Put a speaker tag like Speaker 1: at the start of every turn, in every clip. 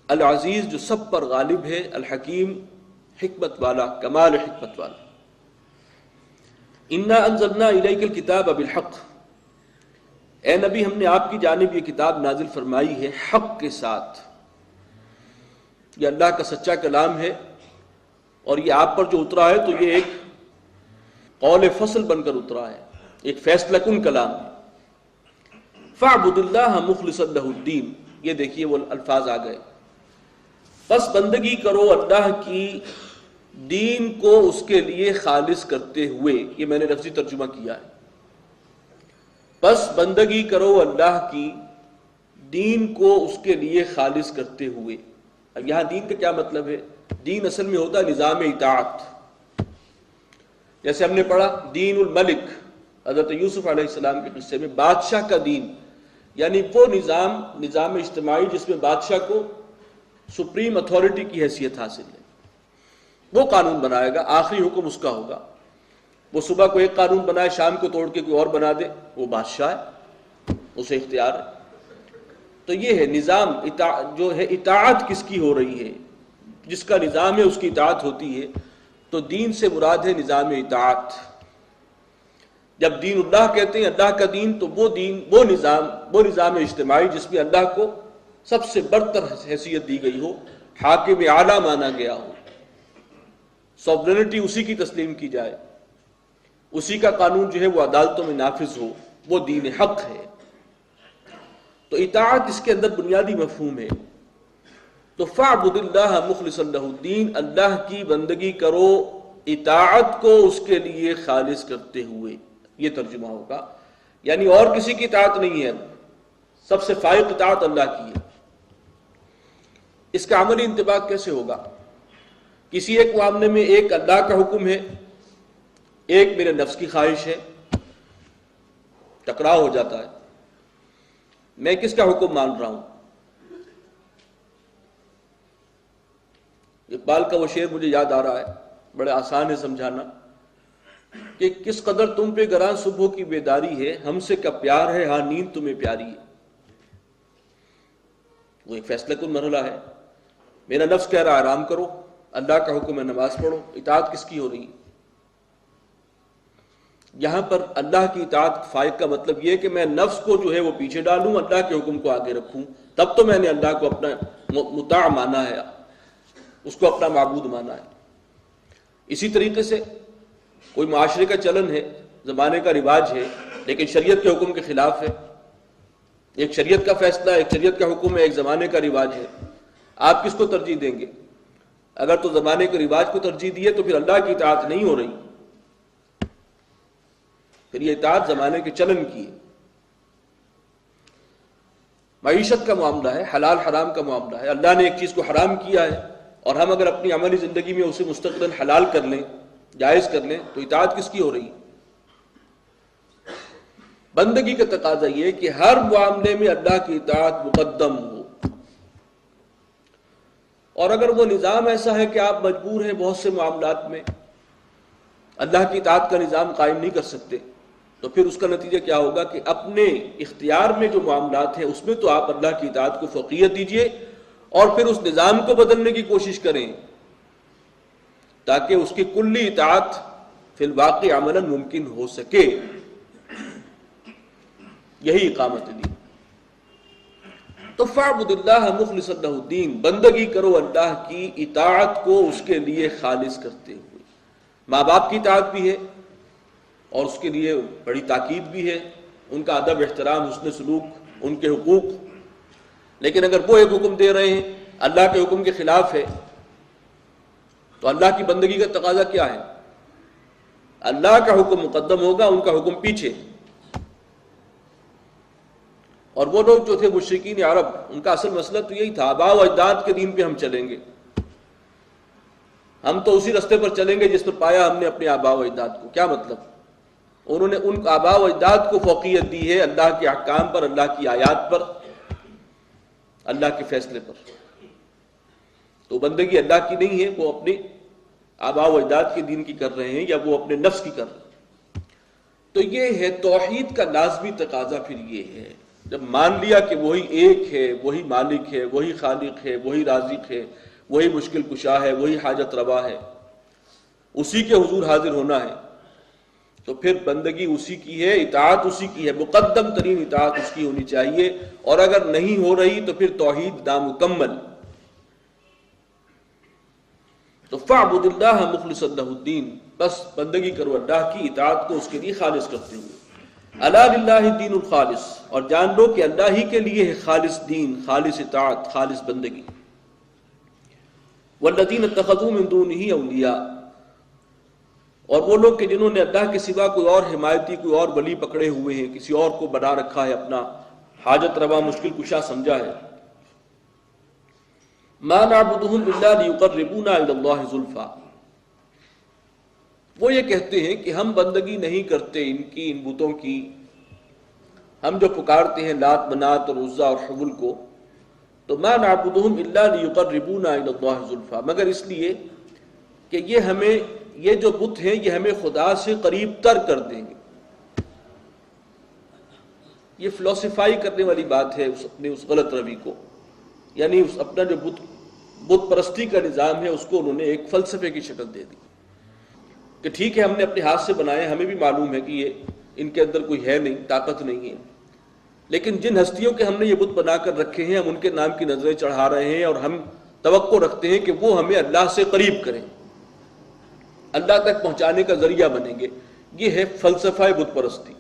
Speaker 1: العزیز جو سب پر غالب ہے، الحکیم حکمت والا، کمال حکمت والا۔ انا انزلنا الیک الکتاب بالحق، اے نبی ہم نے آپ کی جانب یہ کتاب نازل فرمائی ہے حق کے ساتھ۔ یہ اللہ کا سچا کلام ہے، اور یہ آپ پر جو اترا ہے تو یہ ایک قول فصل بن کر اترا ہے، ایک فیصلہ کن کلام ہے۔ فاعبد اللہ مخلصا لہ الدین، یہ دیکھیے وہ الفاظ آ گئے، بس بندگی کرو اللہ کی دین کو اس کے لیے خالص کرتے ہوئے، یہ میں نے لفظی ترجمہ کیا ہے، بس بندگی کرو اللہ کی دین کو اس کے لیے خالص کرتے ہوئے۔ اب یہاں دین کا کیا مطلب ہے؟ دین اصل میں ہوتا ہے نظام اطاعت، جیسے ہم نے پڑھا دین الملک حضرت یوسف علیہ السلام کے قصے میں، بادشاہ کا دین، یعنی وہ نظام اجتماعی جس میں بادشاہ کو سپریم اتھارٹی کی حیثیت حاصل ہے، وہ قانون بنائے گا، آخری حکم اس کا ہوگا۔ وہ صبح کو ایک قانون بنائے، شام کو توڑ کے کوئی اور بنا دے، وہ بادشاہ ہے، اسے اختیار ہے۔ تو یہ ہے نظام جو ہے، اطاعت کس کی ہو رہی ہے؟ جس کا نظام ہے اس کی اطاعت ہوتی ہے۔ تو دین سے مراد ہے نظام اطاعت۔ جب دین اللہ کہتے ہیں، اللہ کا دین، تو وہ نظام اجتماعی جس میں اللہ کو سب سے برتر حیثیت دی گئی ہو، حاکم اعلیٰ مانا گیا ہو، سوورنٹی اسی کی تسلیم کی جائے، اسی کا قانون جو ہے وہ عدالتوں میں نافذ ہو، وہ دین حق ہے۔ تو اطاعت اس کے اندر بنیادی مفہوم ہے۔ تو فاعبد اللہ مخلصا لہ الدین، اللہ کی بندگی کرو اطاعت کو اس کے لیے خالص کرتے ہوئے، یہ ترجمہ ہوگا، یعنی اور کسی کی اطاعت نہیں ہے، سب سے فائق اطاعت اللہ کی ہے۔ اس کا عملی انطباق کیسے ہوگا؟ کسی ایک معاملے میں ایک اللہ کا حکم ہے، ایک میرے نفس کی خواہش ہے، ٹکراؤ ہو جاتا ہے، میں کس کا حکم مان رہا ہوں؟ اقبال کا وہ شعر مجھے یاد آ رہا ہے، بڑے آسان ہے سمجھانا، کہ کس قدر تم پہ گراں صبح کی بیداری ہے، ہم سے کب پیار ہے، ہاں نیند تمہیں پیاری ہے۔ وہ ایک فیصلہ کن مرحلہ ہے۔ میرا نفس کہہ رہا ہے آرام کرو، اللہ کا حکم ہے نماز پڑھو، اطاعت کس کی ہو رہی ہے؟ یہاں پر اللہ کی اطاعت فائق کا مطلب یہ ہے کہ میں نفس کو جو ہے وہ پیچھے ڈالوں، اللہ کے حکم کو آگے رکھوں، تب تو میں نے اللہ کو اپنا مطاع مانا ہے، اس کو اپنا معبود مانا ہے۔ اسی طریقے سے کوئی معاشرے کا چلن ہے، زمانے کا رواج ہے، لیکن شریعت کے حکم کے خلاف ہے، ایک شریعت کا فیصلہ ہے، ایک شریعت کا حکم ہے، ایک زمانے کا رواج ہے، آپ کس کو ترجیح دیں گے؟ اگر تو زمانے کے رواج کو ترجیح دیے تو پھر اللہ کی اطاعت نہیں ہو رہی، پھر یہ اطاعت زمانے کے چلن کی ہے۔ معیشت کا معاملہ ہے، حلال حرام کا معاملہ ہے، اللہ نے ایک چیز کو حرام کیا ہے اور ہم اگر اپنی عملی زندگی میں اسے مستقبل حلال کر لیں، جائز کر لیں، تو اطاعت کس کی ہو رہی؟ بندگی کا تقاضا یہ ہے کہ ہر معاملے میں اللہ کی اطاعت مقدم ہو، اور اگر وہ نظام ایسا ہے کہ آپ مجبور ہیں بہت سے معاملات میں اللہ کی اطاعت کا نظام قائم نہیں کر سکتے، تو پھر اس کا نتیجہ کیا ہوگا کہ اپنے اختیار میں جو معاملات ہیں اس میں تو آپ اللہ کی اطاعت کو فوقیت دیجئے، اور پھر اس نظام کو بدلنے کی کوشش کریں تاکہ اس کی کلی اطاعت فی الواقع عملاً ممکن ہو سکے۔ یہی اقامت دین۔ تو فاعبد اللہ مخلصا لہ الدین، بندگی کرو اللہ کی اطاعت کو اس کے لیے خالص کرتے ہوئے۔ ماں باپ کی اطاعت بھی ہے اور اس کے لیے بڑی تاکید بھی ہے، ان کا ادب احترام، حسن سلوک، ان کے حقوق، لیکن اگر وہ ایک حکم دے رہے ہیں اللہ کے حکم کے خلاف ہے تو اللہ کی بندگی کا تقاضا کیا ہے؟ اللہ کا حکم مقدم ہوگا، ان کا حکم پیچھے۔ اور وہ لوگ جو تھے مشرکین عرب، ان کا اصل مسئلہ تو یہی تھا، آباء و اجداد کے دین پہ ہم چلیں گے، ہم تو اسی راستے پر چلیں گے جس پر پایا ہم نے اپنے آباء و اجداد کو۔ کیا مطلب؟ انہوں نے ان آباء و اجداد کو فوقیت دی ہے اللہ کے احکام پر، اللہ کی آیات پر، اللہ کے فیصلے پر۔ تو بندگی اللہ کی نہیں ہے، وہ اپنے آباء و اجداد کے دین کی کر رہے ہیں یا وہ اپنے نفس کی کر رہے ہیں۔ تو یہ ہے توحید کا لازمی تقاضا، پھر یہ ہے جب مان لیا کہ وہی ایک ہے، وہی مالک ہے، وہی خالق ہے، وہی رازق ہے، وہی مشکل کشا ہے، وہی حاجت روا ہے، اسی کے حضور حاضر ہونا ہے، تو پھر بندگی اسی کی ہے، اطاعت اسی کی ہے، مقدم ترین اطاعت اس کی ہونی چاہیے، اور اگر نہیں ہو رہی تو پھر توحید نامکمل۔ تو فاعبد اللہ مخلصا لہ الدین، بس بندگی کرو اللہ کی، اطاعت کو اس کے لیے خالص کرتے ہوئے۔ الا للہ الدین الخالص، اور جان لو کہ اللہ ہی کے لیے ہے خالص دین، خالص اطاعت، خالص بندگی۔ والذین اتخذوا من دونہ اولیاء، اور وہ لوگ کہ جنہوں نے اللہ کے سوا کوئی اور حمایتی، کوئی اور ولی پکڑے ہوئے ہیں، کسی اور کو بنا رکھا ہے، اپنا حاجت روا مشکل کشا سمجھا ہے۔ ما نعبدهم الا لیقربونا الی اللہ زلفی، وہ یہ کہتے ہیں کہ ہم بندگی نہیں کرتے ان کی، ان بتوں کی، ہم جو پکارتے ہیں لات منات اور عزا اور حبل کو، تو ما نعبدهم الا لیقربونا الی اللہ زلفی، مگر اس لیے کہ یہ جو بت ہیں یہ ہمیں خدا سے قریب تر کر دیں گے۔ یہ فلسفائی کرنے والی بات ہے اپنے اس غلط روی کو، یعنی اپنا جو بت پرستی کا نظام ہے اس کو انہوں نے ایک فلسفے کی شکل دے دی کہ ٹھیک ہے ہم نے اپنے ہاتھ سے بنائے، ہمیں بھی معلوم ہے کہ یہ ان کے اندر کوئی ہے نہیں، طاقت نہیں ہے، لیکن جن ہستیوں کے ہم نے یہ بت بنا کر رکھے ہیں ہم ان کے نام کی نظریں چڑھا رہے ہیں، اور ہم توقع رکھتے ہیں کہ وہ ہمیں اللہ سے قریب کریں، اللہ تک پہنچانے کا ذریعہ بنیں گے۔ یہ ہے فلسفہ بت پرستی۔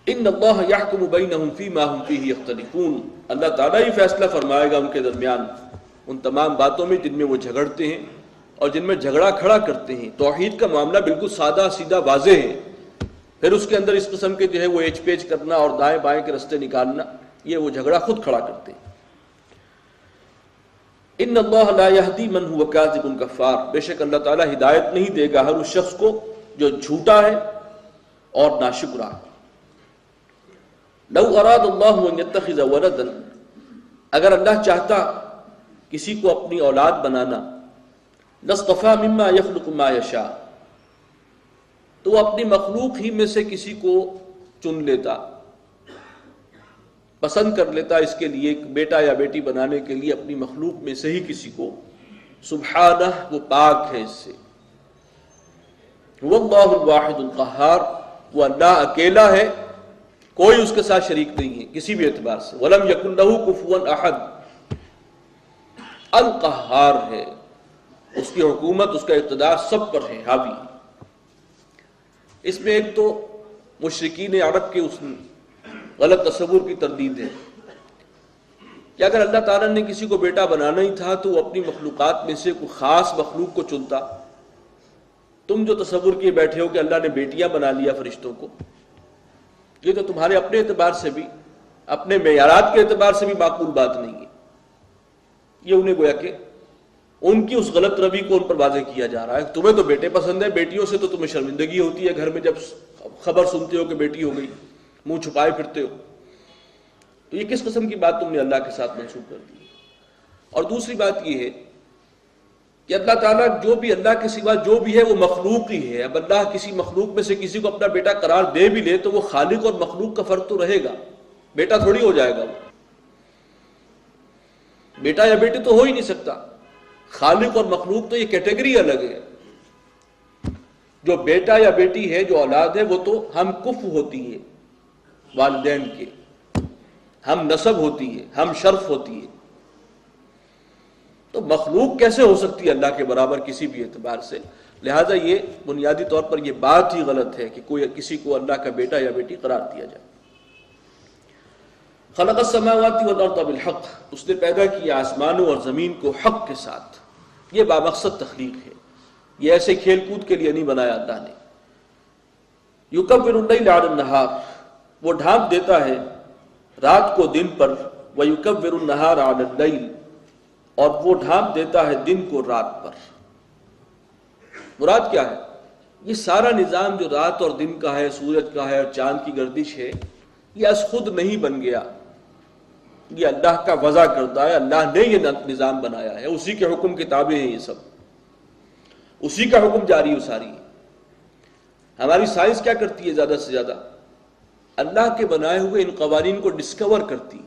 Speaker 1: ان اللہ یحکم بینہم فیما ھم فیہ یختلفون، اللہ تعالیٰ ہی فیصلہ فرمائے گا ان کے درمیان ان تمام باتوں میں جن میں وہ جھگڑتے ہیں اور جن میں جھگڑا کھڑا کرتے ہیں۔ توحید کا معاملہ بالکل سادہ سیدھا واضح ہے، پھر اس کے اندر اس قسم کے جو ہے وہ ایچ پیچ کرنا اور دائیں بائیں کے رستے نکالنا، یہ وہ جھگڑا خود کھڑا کرتے ہیں۔ ان اللہ لا یہدی من هو کاذب کفار، بے شک اللہ تعالیٰ ہدایت نہیں دے گا ہر اس شخص کو جو جھوٹا ہے اور ناشکرا۔ لو اراد اللہ ان یتخذ ولدا، اگر اللہ چاہتا کسی کو اپنی اولاد بنانا، لاصطفى مما یخلق ما یشاء، تو وہ اپنی مخلوق ہی میں سے کسی کو چن لیتا، پسند کر لیتا اس کے لیے ایک بیٹا یا بیٹی بنانے کے لیے اپنی مخلوق میں سے ہی کسی کو۔ سبحانہ، وہ پاک ہے اس سے۔ وہ اللہ الواحد القہار، وہ اللہ اکیلا ہے، کوئی اس کے ساتھ شریک نہیں ہے کسی بھی اعتبار سے۔ ولم یکن لہ کفوا احد، القہار ہے، اس کی حکومت، اس کا اقتدار سب پر ہے، حاوی ہے۔ اس میں ایک تو مشرکین عرب کے اس غلط تصور کی تردید ہے کہ اگر اللہ تعالیٰ نے کسی کو بیٹا بنانا ہی تھا تو وہ اپنی مخلوقات میں سے کوئی خاص مخلوق کو چنتا۔ تم جو تصور کیے بیٹھے ہو کہ اللہ نے بیٹیاں بنا لیا فرشتوں کو، یہ تو تمہارے اپنے اعتبار سے بھی، اپنے معیارات کے اعتبار سے بھی معقول بات نہیں ہے۔ یہ انہیں گویا کہ ان کی اس غلط روی کو ان پر واضح کیا جا رہا ہے۔ تمہیں تو بیٹے پسند ہیں، بیٹیوں سے تو تمہیں شرمندگی ہوتی ہے، گھر میں جب خبر سنتے ہو کہ بیٹی ہو گئی منہ چھپائے پھرتے ہو، تو یہ کس قسم کی بات تم نے اللہ کے ساتھ منسوب کر دی۔ اور دوسری بات یہ ہے کہ اللہ تعالیٰ جو بھی، اللہ کے سوا جو بھی ہے وہ مخلوق ہی ہے۔ اب اللہ کسی مخلوق میں سے کسی کو اپنا بیٹا قرار دے بھی لے تو وہ خالق اور مخلوق کا فرق تو رہے گا، بیٹا تھوڑی ہو جائے گا، وہ بیٹا یا بیٹی تو ہو ہی نہیں سکتا۔ خالق اور مخلوق تو یہ کیٹیگری الگ ہے۔ جو بیٹا یا بیٹی ہے، جو اولاد ہے، وہ تو ہم کف ہوتی ہے والدین کے، ہم نسب ہوتی ہے، ہم شرف ہوتی ہے، تو مخلوق کیسے ہو سکتی ہے اللہ کے برابر کسی بھی اعتبار سے؟ لہٰذا یہ بنیادی طور پر یہ بات ہی غلط ہے کہ کوئی کسی کو اللہ کا بیٹا یا بیٹی قرار دیا جائے۔ خلق السماوات والارض بالحق، اس نے پیدا کیا آسمانوں اور زمین کو حق کے ساتھ۔ یہ بامقصد تخلیق ہے، یہ ایسے کھیل کود کے لیے نہیں بنایا اللہ نے۔ یکور اللیل علی النہار، وہ ڈھانپ دیتا ہے رات کو دن پر، ویکور النہار علی اللیل، اور وہ ڈھانپ دیتا ہے دن کو رات پر۔ مراد کیا ہے؟ یہ سارا نظام جو رات اور دن کا ہے، سورج کا ہے اور چاند کی گردش ہے، یہ از خود نہیں بن گیا، یہ اللہ کا وضع کردہ ہے، اللہ نے یہ نظام بنایا ہے، اسی کے حکم کتابیں ہیں، یہ سب اسی کا حکم جاری و ساری ہے۔ ہماری سائنس کیا کرتی ہے زیادہ سے زیادہ؟ اللہ کے بنائے ہوئے ان قوانین کو ڈسکور کرتی